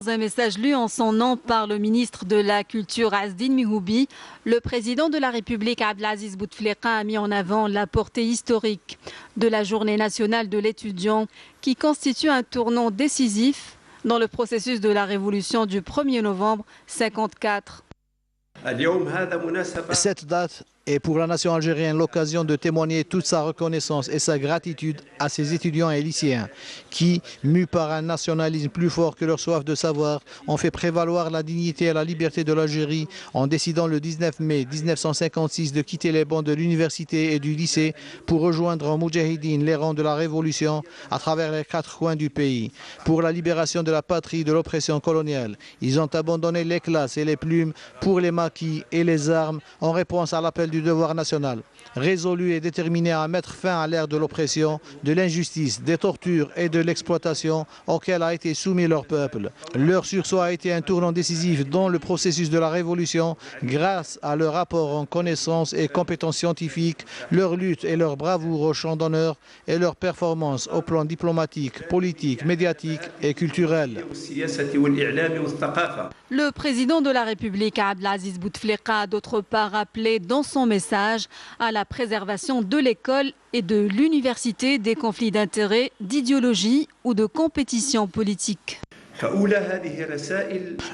Dans un message lu en son nom par le ministre de la Culture Azdine Mihoubi, le président de la République Abdelaziz Bouteflika a mis en avant la portée historique de la Journée nationale de l'étudiant qui constitue un tournant décisif dans le processus de la révolution du 1er novembre 1954. Cette date est pour la nation algérienne l'occasion de témoigner toute sa reconnaissance et sa gratitude à ses étudiants et lycéens qui, mus par un nationalisme plus fort que leur soif de savoir, ont fait prévaloir la dignité et la liberté de l'Algérie en décidant le 19 mai 1956 de quitter les bancs de l'université et du lycée pour rejoindre en Moudjahidine les rangs de la révolution à travers les 4 coins du pays. Pour la libération de la patrie de l'oppression coloniale, ils ont abandonné les classes et les plumes pour les maquis et les armes en réponse à l'appel du devoir national, résolus et déterminés à mettre fin à l'ère de l'oppression, de l'injustice, des tortures et de l'exploitation auxquelles a été soumis leur peuple. Leur sursaut a été un tournant décisif dans le processus de la révolution grâce à leur apport en connaissances et compétences scientifiques, leur lutte et leur bravoure au champ d'honneur et leur performance au plan diplomatique, politique, médiatique et culturel. Le président de la République Abdelaziz Bouteflika a d'autre part appelé dans son message à la préservation de l'école et de l'université des conflits d'intérêts, d'idéologie ou de compétition politique.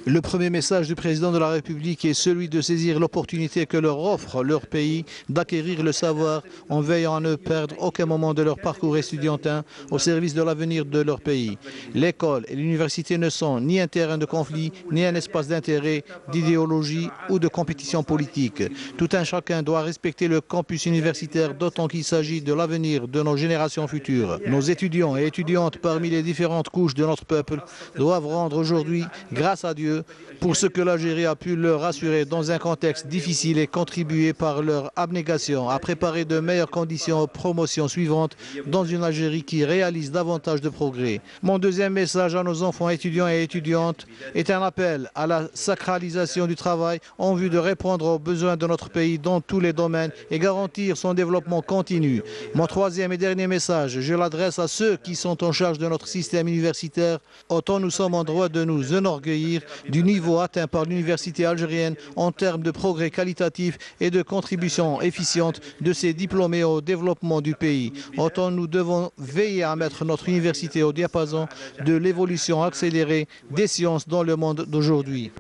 Le premier message du président de la République est celui de saisir l'opportunité que leur offre leur pays d'acquérir le savoir en veillant à ne perdre aucun moment de leur parcours estudiantin au service de l'avenir de leur pays. L'école et l'université ne sont ni un terrain de conflit, ni un espace d'intérêt, d'idéologie ou de compétition politique. Tout un chacun doit respecter le campus universitaire, d'autant qu'il s'agit de l'avenir de nos générations futures. Nos étudiants et étudiantes parmi les différentes couches de notre peuple doivent rendre aujourd'hui, grâce à Dieu, pour ce que l'Algérie a pu leur assurer dans un contexte difficile et contribuer par leur abnégation à préparer de meilleures conditions aux promotions suivantes dans une Algérie qui réalise davantage de progrès. Mon deuxième message à nos enfants étudiants et étudiantes est un appel à la sacralisation du travail en vue de répondre aux besoins de notre pays dans tous les domaines et garantir son développement continu. Mon troisième et dernier message, je l'adresse à ceux qui sont en charge de notre système universitaire. Autant nous sommes en droit de nous enorgueillir du niveau atteint par l'université algérienne en termes de progrès qualitatifs et de contribution efficiente de ses diplômés au développement du pays. Autant nous devons veiller à mettre notre université au diapason de l'évolution accélérée des sciences dans le monde d'aujourd'hui.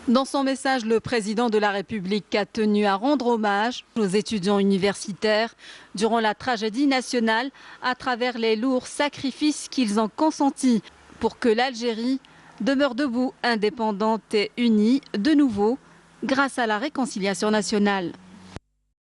Dans son message, le président de la République a tenu à rendre hommage aux étudiants universitaires durant la tragédie nationale à travers les lourds sacrifices qu'ils ont consentis pour que l'Algérie demeure debout, indépendante et unie de nouveau grâce à la réconciliation nationale.